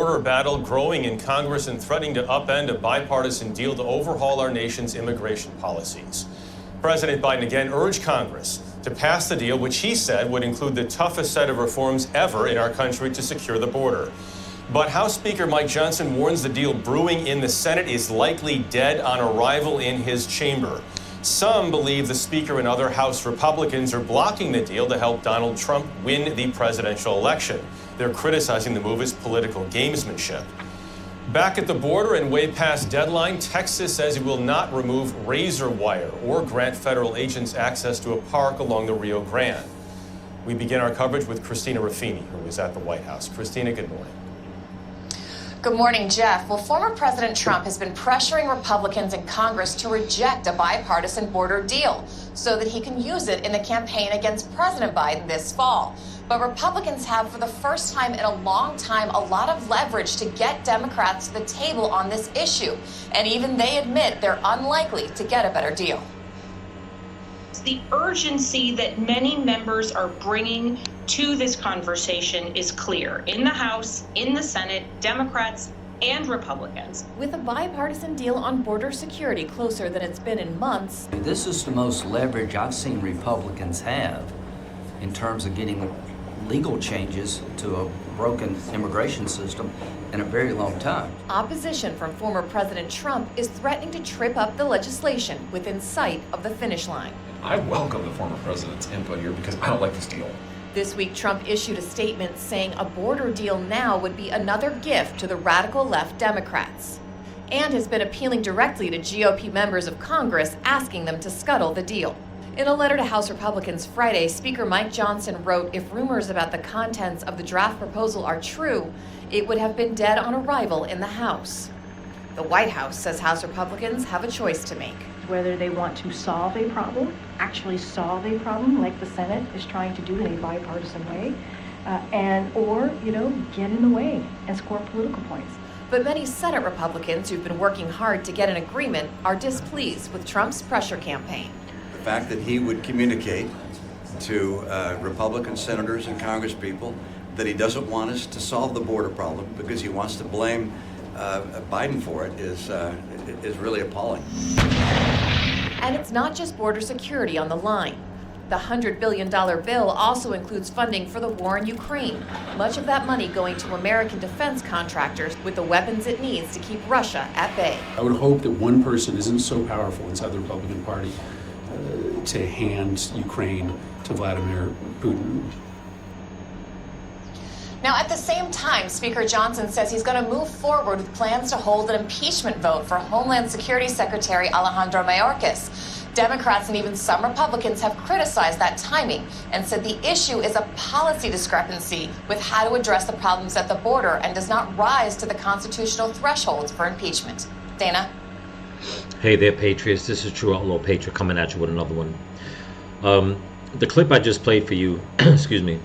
border battle growing in Congress and threatening to upend a bipartisan deal to overhaul our nation's immigration policies. President Biden again urged Congress to pass the deal, which he said would include the toughest set of reforms ever in our country to secure the border. But House Speaker Mike Johnson warns the deal brewing in the Senate is likely dead on arrival in his chamber. Some believe the Speaker and other House Republicans are blocking the deal to help Donald Trump win the presidential election. They're criticizing the move as political gamesmanship. Back at the border and way past deadline, Texas says it will not remove razor wire or grant federal agents access to a park along the Rio Grande. We begin our coverage with Christina Ruffini, who is at the White House. Christina, good morning. Good morning, Jeff. Well, former President Trump has been pressuring Republicans in Congress to reject a bipartisan border deal so that he can use it in the campaign against President Biden this fall. But Republicans have, for the first time in a long time, a lot of leverage to get Democrats to the table on this issue. And even they admit they're unlikely to get a better deal. The urgency that many members are bringing to this conversation is clear. In the House, in the Senate, Democrats and Republicans. With a bipartisan deal on border security closer than it's been in months. This is the most leverage I've seen Republicans have in terms of getting legal changes to a broken immigration system in a very long time. Opposition from former President Trump is threatening to trip up the legislation within sight of the finish line. I welcome the former president's input here because I don't like this deal. This week, Trump issued a statement saying a border deal now would be another gift to the radical left Democrats, and has been appealing directly to GOP members of Congress, asking them to scuttle the deal. In a letter to House Republicans Friday, Speaker Mike Johnson wrote if rumors about the contents of the draft proposal are true, it would have been dead on arrival in the House. The White House says House Republicans have a choice to make. Whether they want to solve a problem, actually solve a problem like the Senate is trying to do in a bipartisan way, or get in the way and score political points. But many Senate Republicans who've been working hard to get an agreement are displeased with Trump's pressure campaign. The fact that he would communicate to Republican senators and congresspeople that he doesn't want us to solve the border problem because he wants to blame Biden for it is really appalling. And it's not just border security on the line. The $100 billion bill also includes funding for the war in Ukraine, much of that money going to American defense contractors with the weapons it needs to keep Russia at bay. I would hope that one person isn't so powerful inside the Republican Party to hand Ukraine to Vladimir Putin. Now, at the same time, Speaker Johnson says he's going to move forward with plans to hold an impeachment vote for Homeland Security Secretary Alejandro Mayorkas. Democrats and even some Republicans have criticized that timing and said the issue is a policy discrepancy with how to address the problems at the border and does not rise to the constitutional thresholds for impeachment. Dana? Hey there, Patriots. This is True Outlaw Patriot coming at you with another one. The clip I just played for you, excuse me,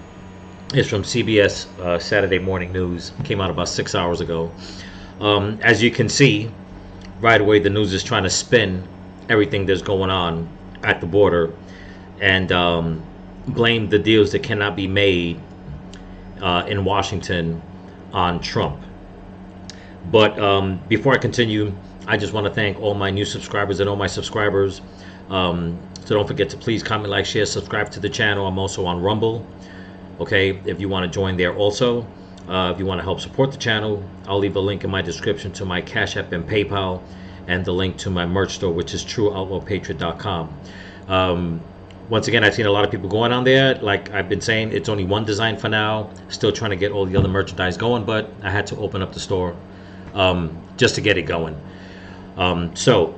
is from CBS Saturday Morning News. Came out about 6 hours ago. As you can see, right away the news is trying to spin everything that's going on at the border and blame the deals that cannot be made in Washington on Trump. But before I continue, I just want to thank all my new subscribers and all my subscribers. So don't forget to please comment, like, share, subscribe to the channel. I'm also on Rumble. Okay, if you want to join there also. If you want to help support the channel, I'll leave a link in my description to my Cash App and PayPal, and the link to my merch store, which is trueoutlawpatriot.com. Once again, I've seen a lot of people going on there. Like I've been saying, it's only one design for now. Still trying to get all the other merchandise going, but I had to open up the store just to get it going. So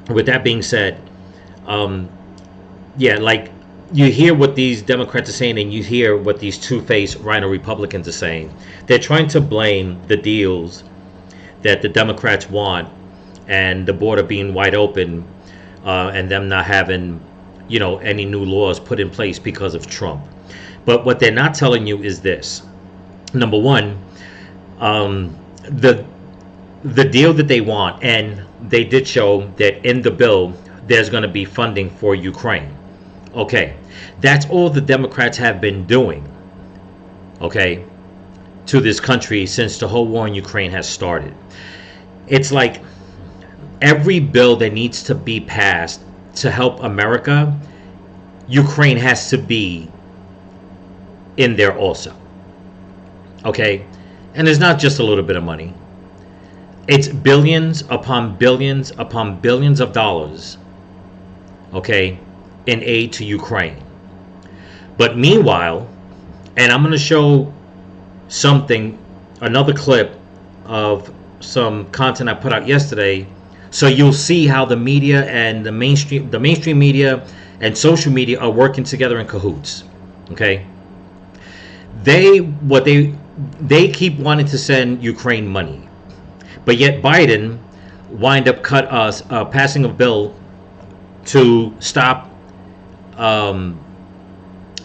with that being said, yeah, like you hear what these Democrats are saying and you hear what these two-faced rhino Republicans are saying. They're trying to blame the deals that the Democrats want and the border being wide open and them not having, you know, any new laws put in place because of Trump. But what they're not telling you is this. Number one, the deal that they want, and they did show that in the bill there's going to be funding for Ukraine. Okay, that's all the Democrats have been doing. Okay, to this country since the whole war in Ukraine has started. It's like every bill that needs to be passed to help America, Ukraine has to be in there also. Okay? And it's not just a little bit of money. It's billions upon billions upon billions of dollars, okay, in aid to Ukraine. But meanwhile, and I'm going to show something, another clip of some content I put out yesterday, so you'll see how the media and the mainstream media and social media are working together in cahoots. Okay? They keep wanting to send Ukraine money. But yet Biden wind up passing a bill to stop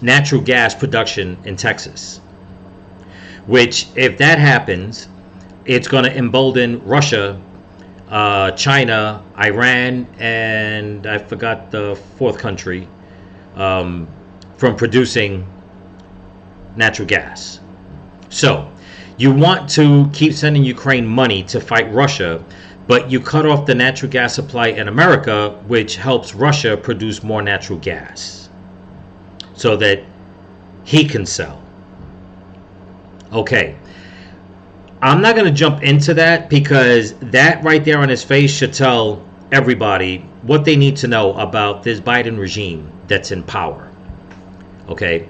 natural gas production in Texas. Which, if that happens, it's going to embolden Russia, China, Iran, and I forgot the fourth country from producing natural gas. So, you want to keep sending Ukraine money to fight Russia, but you cut off the natural gas supply in America, which helps Russia produce more natural gas so that he can sell. Okay. I'm not going to jump into that because that right there on his face should tell everybody what they need to know about this Biden regime that's in power. Okay.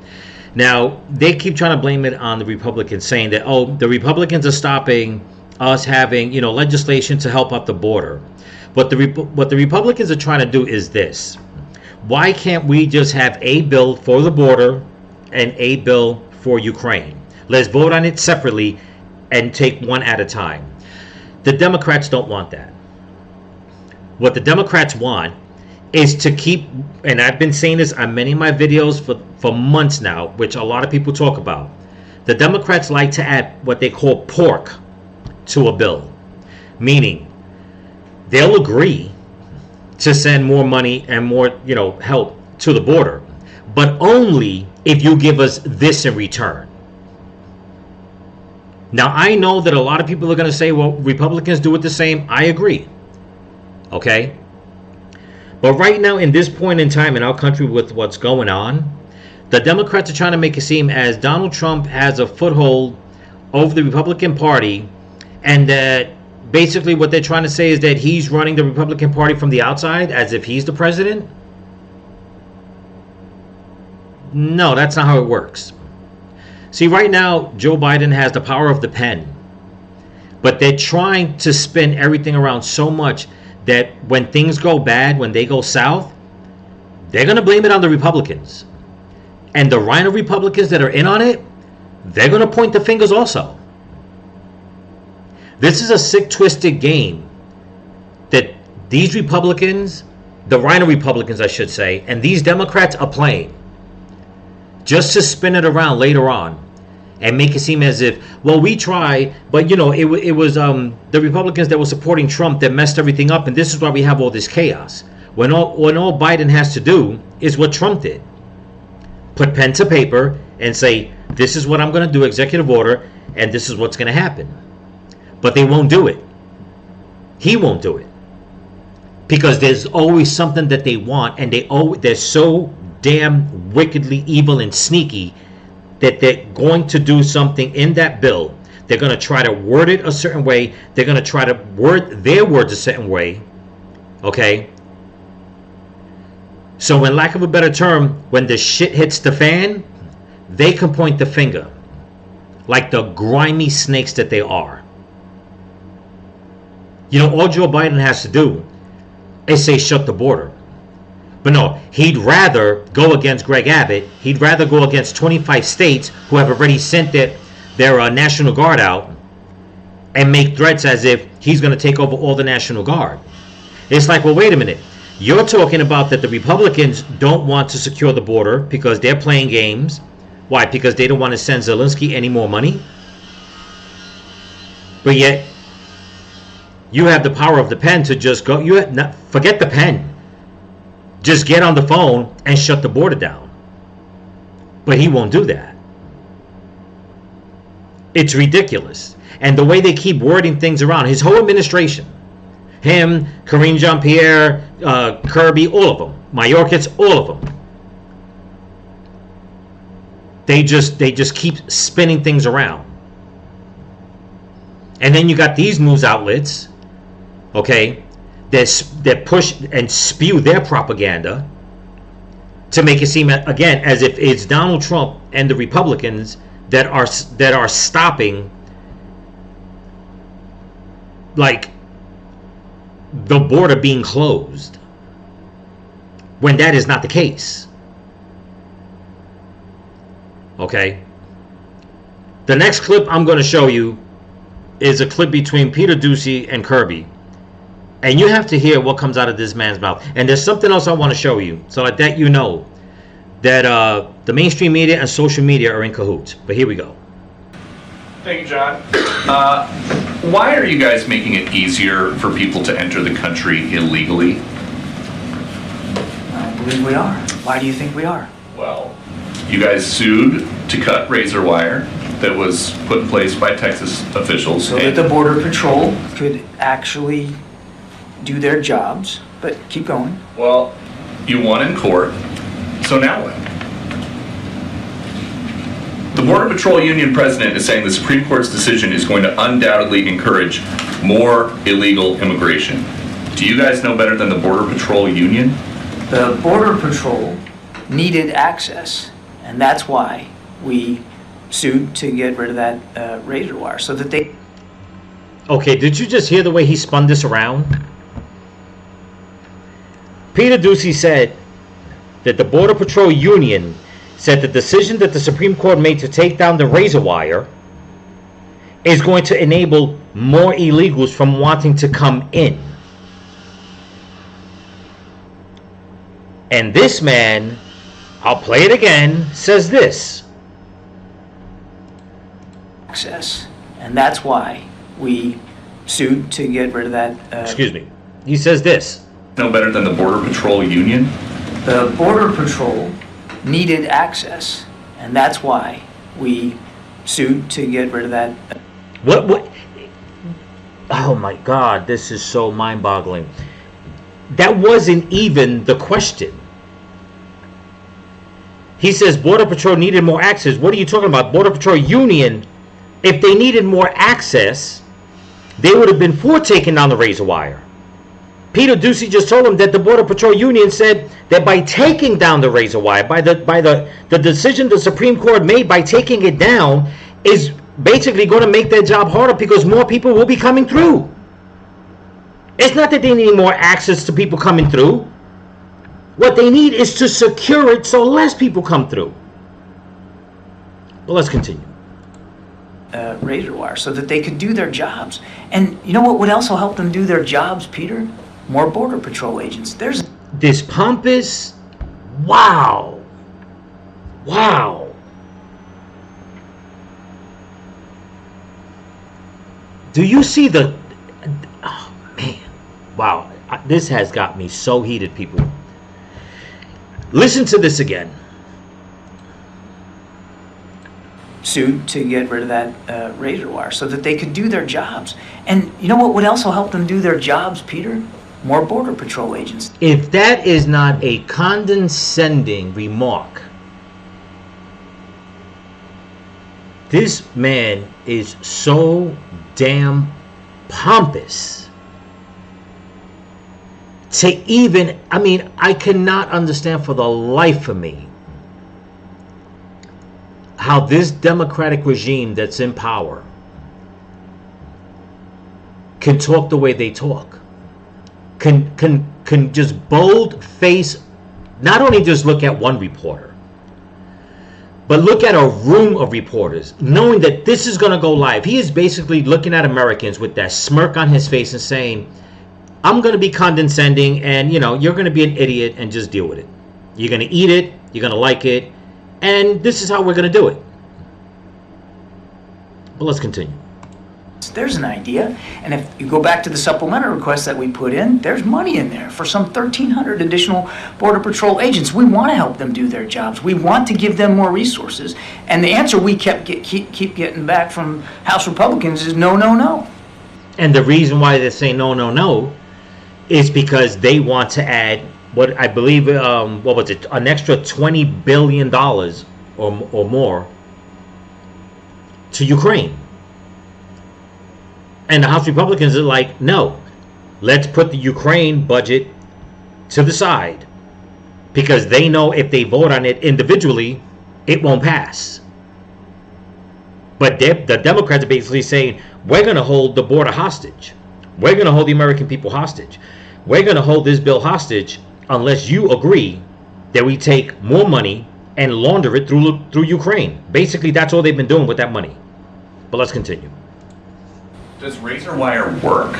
Now, they keep trying to blame it on the Republicans, saying that, oh, the Republicans are stopping us having, legislation to help out the border. But what the Republicans are trying to do is this. Why can't we just have a bill for the border and a bill for Ukraine? Let's vote on it separately and take one at a time. The Democrats don't want that. What the Democrats want is to keep, and I've been saying this on many of my videos for months now, which a lot of people talk about. The Democrats like to add what they call pork to a bill, meaning they'll agree to send more money and more, help to the border, but only if you give us this in return. Now, I know that a lot of people are going to say, well, Republicans do it the same. I agree. Okay? But right now, in this point in time in our country with what's going on, the Democrats are trying to make it seem as Donald Trump has a foothold over the Republican Party, and that basically what they're trying to say is that he's running the Republican Party from the outside as if he's the president. No, that's not how it works. See, right now, Joe Biden has the power of the pen, but they're trying to spin everything around so much that when things go bad, when they go south, they're going to blame it on the Republicans. And the Rhino Republicans that are in on it, they're going to point the fingers also. This is a sick, twisted game that these Republicans, the Rhino Republicans, I should say, and these Democrats are playing just to spin it around later on and make it seem as if, well, we try, but it was the Republicans that were supporting Trump that messed everything up, and this is why we have all this chaos. When all Biden has to do is what Trump did. Put pen to paper and say, this is what I'm going to do, executive order, and this is what's going to happen. But they won't do it. He won't do it. Because there's always something that they want, and they're so damn wickedly evil and sneaky that they're going to do something in that bill. They're going to try to word it a certain way. They're going to try to word their words a certain way. Okay? So in lack of a better term, when the shit hits the fan, they can point the finger like the grimy snakes that they are. All Joe Biden has to do is say shut the border. But no, he'd rather go against Greg Abbott. He'd rather go against 25 states who have already sent their National Guard out and make threats as if he's going to take over all the National Guard. It's like, well, wait a minute. You're talking about that the Republicans don't want to secure the border because they're playing games. Why? Because they don't want to send Zelensky any more money? But yet, you have the power of the pen to just go. Forget the pen. Just get on the phone and shut the border down. But he won't do that. It's ridiculous. And the way they keep wording things around, his whole administration, him, Karine Jean-Pierre, Kirby, all of them, Mayorkas, all of them. They just keep spinning things around. And then you got these news outlets, okay, that push and spew their propaganda to make it seem, again, as if it's Donald Trump and the Republicans that are stopping, like, the border being closed, when that is not the case. Okay? The next clip I'm going to show you is a clip between Peter Doocy and Kirby. And you have to hear what comes out of this man's mouth. And there's something else I want to show you, so that you know that the mainstream media and social media are in cahoots. But here we go. Thank you, John. Why are you guys making it easier for people to enter the country illegally? I believe we are. Why do you think we are? Well, you guys sued to cut razor wire that was put in place by Texas officials. So that the Border Patrol could actually do their jobs. But keep going. Well, you won in court, so now what? The Border Patrol Union president is saying the Supreme Court's decision is going to undoubtedly encourage more illegal immigration. Do you guys know better than the Border Patrol Union? The Border Patrol needed access, and that's why we sued to get rid of that razor wire, so that they... Okay, did you just hear the way he spun this around? Peter Doocy said that the Border Patrol Union said the decision that the Supreme Court made to take down the razor wire is going to enable more illegals from wanting to come in. And this man, I'll play it again, says this. Access, and that's why we sued to get rid of that... Excuse me. He says this. No better than the Border Patrol Union? The Border Patrol needed access, and that's why we sued to get rid of that. What? Oh my God, this is so mind-boggling. That wasn't even the question. He says Border Patrol needed more access. What are you talking about? Border Patrol Union, if they needed more access, they would have been for taking down the razor wire. Peter Doocy just told him that the Border Patrol Union said that by taking down the razor wire, by the decision the Supreme Court made by taking it down, is basically going to make their job harder because more people will be coming through. It's not that they need more access to people coming through. What they need is to secure it so less people come through. Well, let's continue. Razor wire, so that they could do their jobs. And you know what would also help them do their jobs, Peter? More Border Patrol agents. There's this pompous, wow. Do you see the, oh man, wow. This has got me so heated, people. Listen to this again. sued to get rid of that razor wire so that they could do their jobs. And you know what would also help them do their jobs, Peter? More Border Patrol agents. If that is not a condescending remark, this man is so damn pompous to even, I mean, I cannot understand for the life of me how this democratic regime that's in power can talk the way they talk. Can just bold face, not only just look at one reporter, but look at a room of reporters, knowing that this is going to go live. He is basically looking at Americans with that smirk on his face and saying, I'm going to be condescending, and you're going to be an idiot, and just deal with it. You're going to eat it, you're going to like it, and this is how we're going to do it. But let's continue. There's an idea, and if you go back to the supplemental request that we put in, there's money in there for some 1,300 additional Border Patrol agents. We want to help them do their jobs. We want to give them more resources. And the answer we keep getting back from House Republicans is no, no, no. And the reason why they're saying no, no, no is because they want to add what I believe, what was it, an extra $20 billion or more to Ukraine. And the House Republicans are like, no, let's put the Ukraine budget to the side, because they know if they vote on it individually, it won't pass. But the Democrats are basically saying, we're going to hold the border hostage. We're going to hold the American people hostage. We're going to hold this bill hostage unless you agree that we take more money and launder it through Ukraine. Basically, that's all they've been doing with that money. But let's continue. Does razor wire work?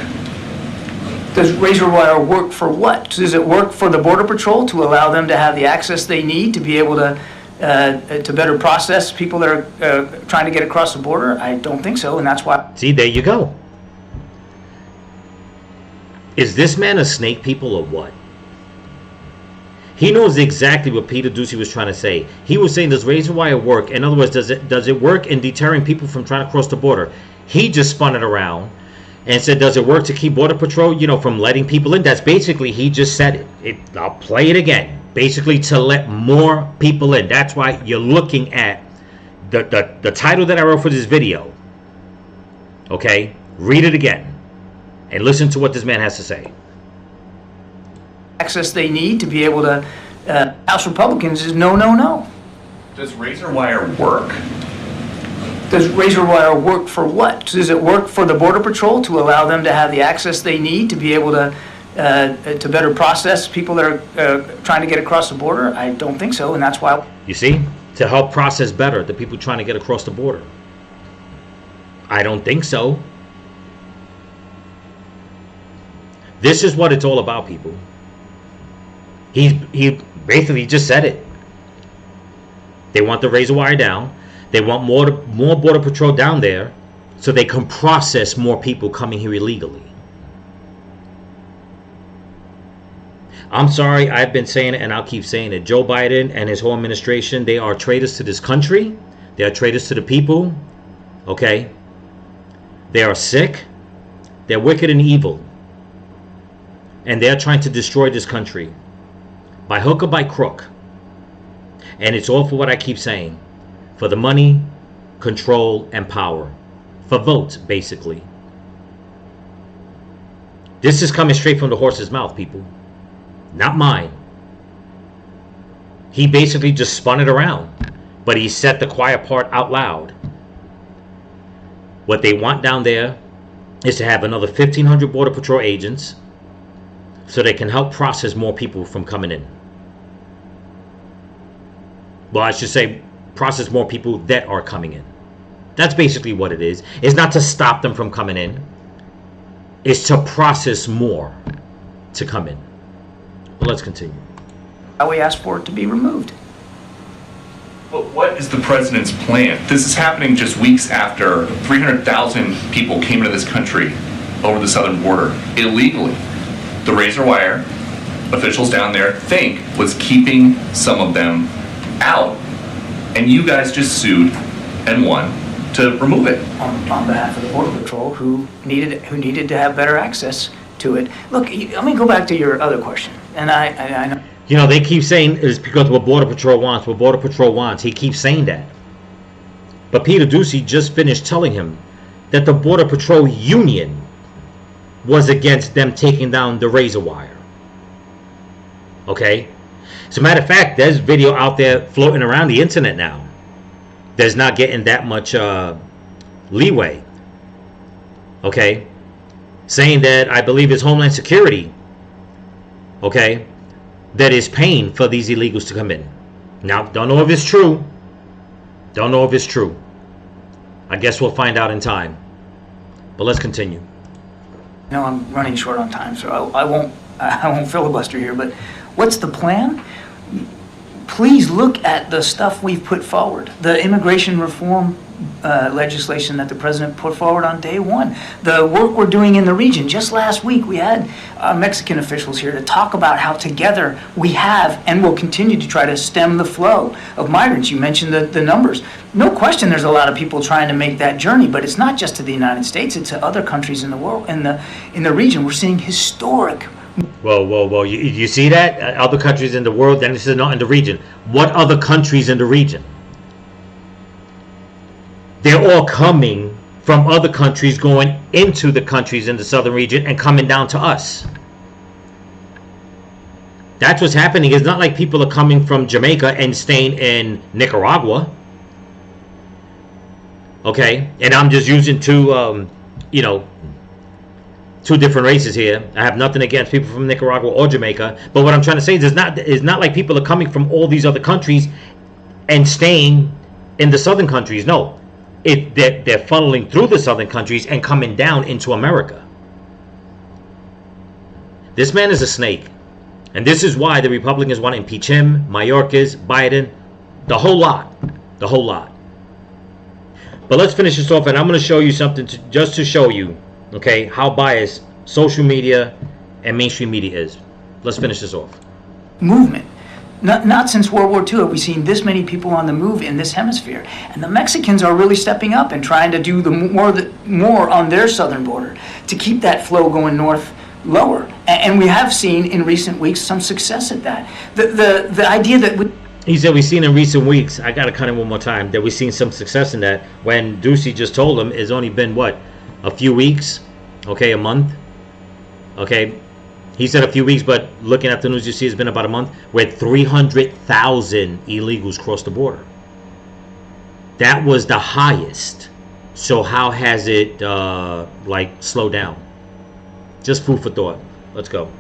Does razor wire work for what? Does it work for the Border Patrol to allow them to have the access they need to be able to better process people that are trying to get across the border? I don't think so, and that's why. See, there you go. Is this man a snake, people, or what? He knows exactly what Peter Doocy was trying to say. He was saying, does razor wire work? In other words, does it work in deterring people from trying to cross the border? He just spun it around and said, does it work to keep Border Patrol, from letting people in? That's basically, he just said it. I'll play it again. Basically, to let more people in. That's why you're looking at the title that I wrote for this video. Okay? Read it again and listen to what this man has to say. Access they need to be able to, House Republicans is no, no, no. Does razor wire work? Does razor wire work for what? Does it work for the Border Patrol to allow them to have the access they need to be able to better process people that are trying to get across the border? I don't think so, and that's why. You see? To help process better the people trying to get across the border. I don't think so. This is what it's all about, people. He basically just said it. They want the razor wire down. They want more Border Patrol down there so they can process more people coming here illegally. I'm sorry, I've been saying it and I'll keep saying it. Joe Biden and his whole administration, they are traitors to this country. They are traitors to the people. Okay? They are sick. They're wicked and evil. And they're trying to destroy this country by hook or by crook. And it's all for what I keep saying. For the money, control, and power. For votes, basically. This is coming straight from the horse's mouth, people. Not mine. He basically just spun it around. But he said the quiet part out loud. What they want down there is to have another 1,500 Border Patrol agents so they can help process more people from coming in. Well, I should say process more people that are coming in. That's basically what it is. It's not to stop them from coming in. It's to process more to come in. But let's continue. We asked for it to be removed. But what is the president's plan? This is happening just weeks after 300,000 people came into this country over the southern border illegally. The razor wire officials down there think was keeping some of them out. And you guys just sued and won to remove it. On behalf of the Border Patrol, who needed to have better access to it. Look, let me go back to your other question. And I know. You know, they keep saying it's because what Border Patrol wants, what Border Patrol wants. He keeps saying that. But Peter Doocy just finished telling him that the Border Patrol union was against them taking down the razor wire. Okay? As a matter of fact, there's video out there floating around the internet now that's not getting that much leeway. Okay? Saying that I believe it's Homeland Security, okay, that is paying for these illegals to come in. Now, don't know if it's true. Don't know if it's true. I guess we'll find out in time. But let's continue. No, I'm running short on time, so I won't filibuster here. But what's the plan? Please look at the stuff we've put forward. The immigration reform legislation that the president put forward on day one. The work we're doing in the region. Just last week, we had Mexican officials here to talk about how together we have and will continue to try to stem the flow of migrants. You mentioned the numbers. No question there's a lot of people trying to make that journey, but it's not just to the United States, it's to other countries in the world, in the region. We're seeing historic. Whoa. You see that? Other countries in the world, and this is not in the region. What other countries in the region? They're all coming from other countries, going into the countries in the southern region and coming down to us. That's what's happening. It's not like people are coming from Jamaica and staying in Nicaragua. Okay? And I'm just using two different races here. I have nothing against people from Nicaragua or Jamaica. But what I'm trying to say is it's not like people are coming from all these other countries and staying in the southern countries. No. They're funneling through the southern countries and coming down into America. This man is a snake. And this is why the Republicans want to impeach him, Mayorkas, Biden, the whole lot. The whole lot. But let's finish this off, and I'm going to show you something just to show you, okay, how biased social media and mainstream media is. Let's finish this off. Movement. Not since World War II have we seen this many people on the move in this hemisphere. And the Mexicans are really stepping up and trying to do more on their southern border to keep that flow going north lower. And we have seen in recent weeks some success at that. The idea that he said we've seen in recent weeks, I got to cut him one more time, that we've seen some success in that, when Ducey just told him it's only been, what, a few weeks? Okay, a month? Okay, he said a few weeks, but looking at the news you see, it's been about a month, where 300,000 illegals crossed the border. That was the highest. So how has it, slowed down? Just food for thought. Let's go.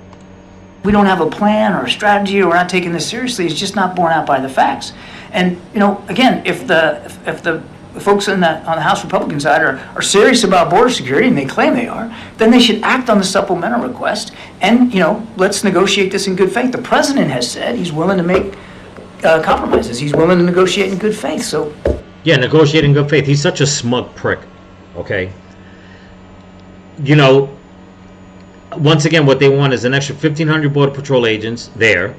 we don't have a plan or a strategy, or we're not taking this seriously, it's just not borne out by the facts. And, again, if the folks on the House Republican side are serious about border security, and they claim they are, then they should act on the supplemental request and, let's negotiate this in good faith. The president has said he's willing to make compromises. He's willing to negotiate in good faith, so. Yeah, negotiate in good faith. He's such a smug prick, okay? Once again, what they want is an extra 1,500 Border Patrol agents there.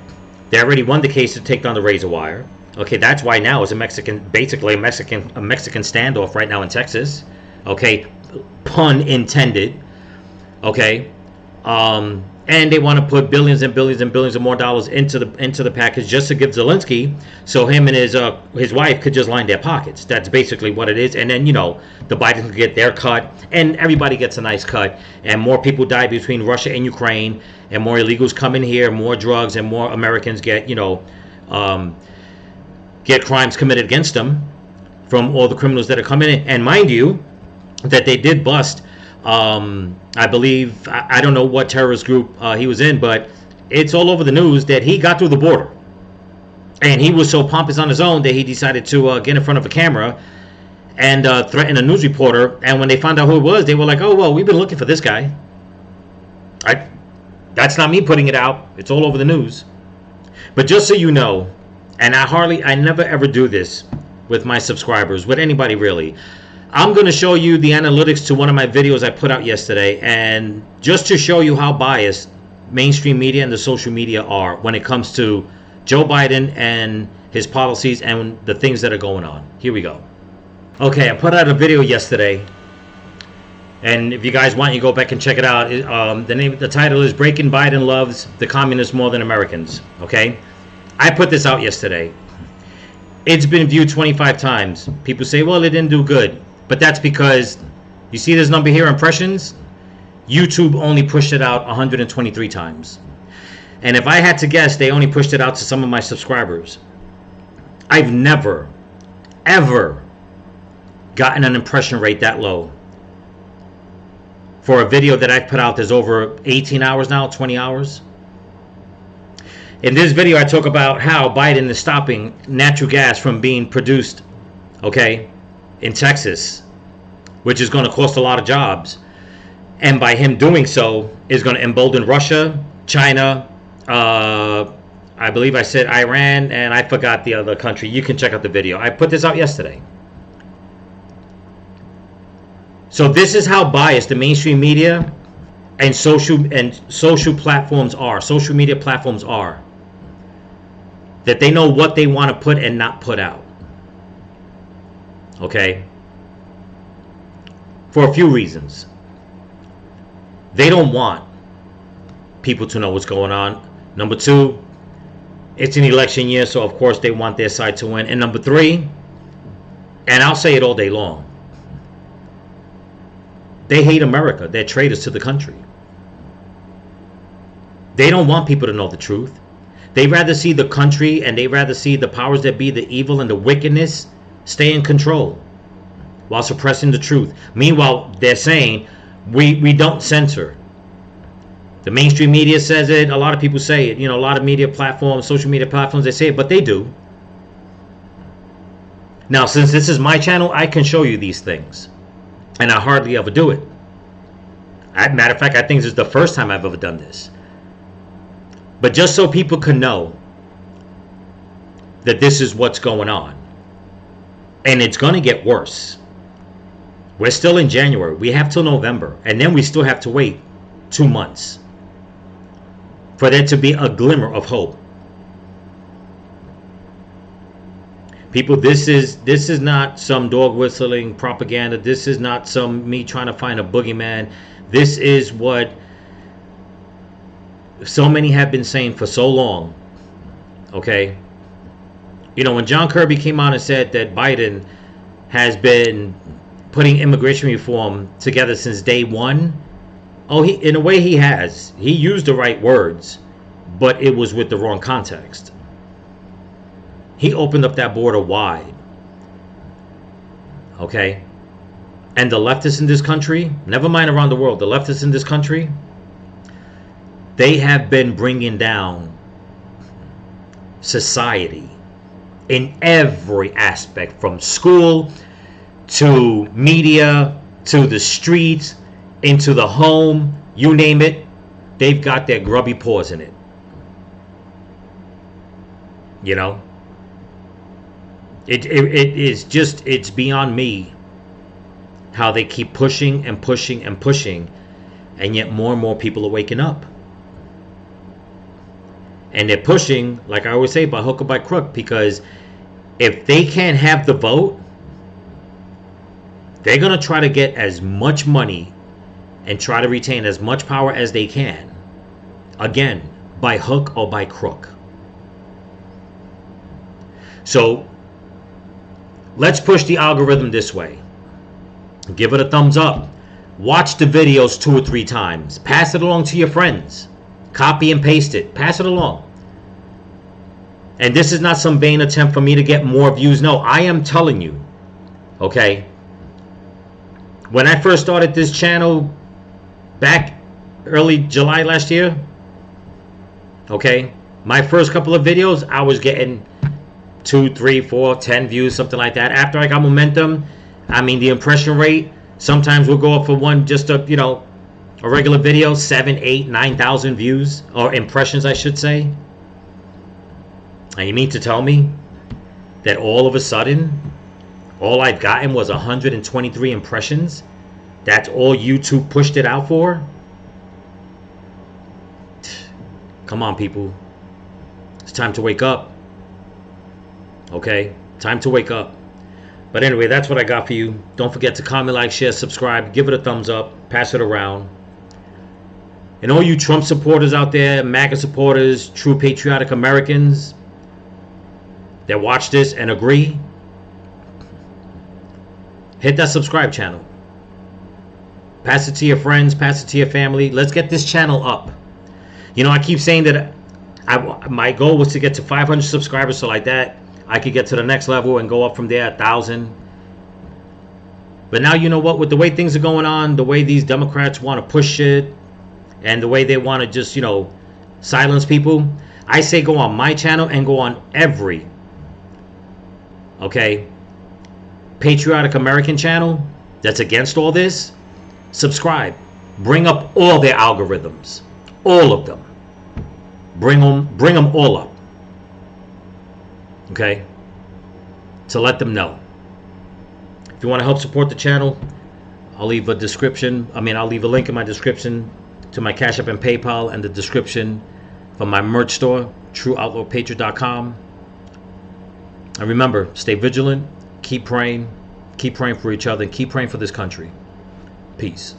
They already won the case to take down the razor wire. Okay, that's why now it's basically a Mexican standoff right now in Texas. Okay, pun intended. Okay, and they want to put billions and billions and billions of more dollars into the package just to give Zelensky, so him and his wife could just line their pockets. That's basically what it is. And then the Bidens can get their cut, and everybody gets a nice cut. And more people die between Russia and Ukraine, and more illegals come in here, more drugs, and more Americans get get crimes committed against them from all the criminals that are coming in. And mind you, that they did bust. I believe, I don't know what terrorist group he was in, but it's all over the news that he got through the border. And he was so pompous on his own that he decided to get in front of a camera and threaten a news reporter. And when they found out who it was, they were like, oh, well, we've been looking for this guy. That's not me putting it out. It's all over the news. But just so you know, and I never ever do this with my subscribers, with anybody really. I'm going to show you the analytics to one of my videos I put out yesterday, and just to show you how biased mainstream media and the social media are when it comes to Joe Biden and his policies and the things that are going on. Here we go. Okay, I put out a video yesterday, and if you guys want, you go back and check it out. The title is "Breaking Biden Loves the Communists More Than Americans." Okay, I put this out yesterday. It's been viewed 25 times. People say, well, it didn't do good. But that's because, you see this number here, impressions? YouTube only pushed it out 123 times. And if I had to guess, they only pushed it out to some of my subscribers. I've never, ever gotten an impression rate that low for a video that I've put out that's over 18 hours now, 20 hours. In this video, I talk about how Biden is stopping natural gas from being produced, okay, in Texas, which is going to cost a lot of jobs. And by him doing so, is going to embolden Russia, China, I believe I said Iran, and I forgot the other country. You can check out the video. I put this out yesterday. So this is how biased the mainstream media and social platforms are. Social media platforms are. That they know what they want to put and not put out. Okay? For a few reasons. They don't want people to know what's going on. Number two, it's an election year, so of course they want their side to win. And number three, and I'll say it all day long, they hate America. They're traitors to the country. They don't want people to know the truth. They rather see the country and they rather see the powers that be, the evil and the wickedness, stay in control while suppressing the truth. Meanwhile, they're saying we don't censor. The mainstream media says it. A lot of people say it. You know, a lot of media platforms, social media platforms, they say it, but they do. Now, since this is my channel, I can show you these things. And I hardly ever do it. Matter of fact, I think this is the first time I've ever done this. But just so people can know that this is what's going on. And it's going to get worse. We're still in January. We have till November. And then we still have to wait 2 months for there to be a glimmer of hope. People, this is not some dog whistling propaganda. This is not some me trying to find a boogeyman. This is what so many have been saying for so long. Okay? You know, when John Kirby came out and said that Biden has been putting immigration reform together since day one, in a way he has. He used the right words, but it was with the wrong context. He opened up that border wide. Okay? And the leftists in this country, never mind around the world, the leftists in this country, they have been bringing down society in every aspect, from school to media to the streets, into the home, you name it, they've got their grubby paws in it. You know? It is just, it's beyond me how they keep pushing and pushing and pushing, and yet more and more people are waking up. And they're pushing, like I always say, by hook or by crook, because if they can't have the vote, they're going to try to get as much money and try to retain as much power as they can. Again, by hook or by crook. So, let's push the algorithm this way. Give it a thumbs up. Watch the videos 2 or 3 times. Pass it along to your friends. Copy and paste it. Pass it along. And this is not some vain attempt for me to get more views. No, I am telling you. Okay? When I first started this channel back early July last year, okay, my first couple of videos, I was getting 2, 3, 4, 10 views, something like that. After I got momentum, I mean, the impression rate sometimes will go up for one, just a, you know, a regular video, 7, 8, 9,000 views, or impressions, I should say. And you mean to tell me that all of a sudden, all I've gotten was 123 impressions? That's all YouTube pushed it out for? Come on, people. It's time to wake up. Okay? Time to wake up. But anyway, that's what I got for you. Don't forget to comment, like, share, subscribe. Give it a thumbs up. Pass it around. And all you Trump supporters out there, MAGA supporters, true patriotic Americans that watch this and agree, hit that subscribe channel. Pass it to your friends. Pass it to your family. Let's get this channel up. You know, I keep saying that my goal was to get to 500 subscribers, so like that I could get to the next level and go up from there, 1,000. But now, you know what? With the way things are going on, the way these Democrats want to push shit, and the way they want to just, you know, silence people, I say go on my channel and go on every, okay, patriotic American channel that's against all this. Subscribe. Bring up all their algorithms. All of them. Bring them all up. Okay? To let them know. If you want to help support the channel, I'll leave a description. I'll leave a link in my description to my Cash App and PayPal, and the description for my merch store, TrueOutlawPatriot.com. And remember, stay vigilant, keep praying for each other, and keep praying for this country. Peace.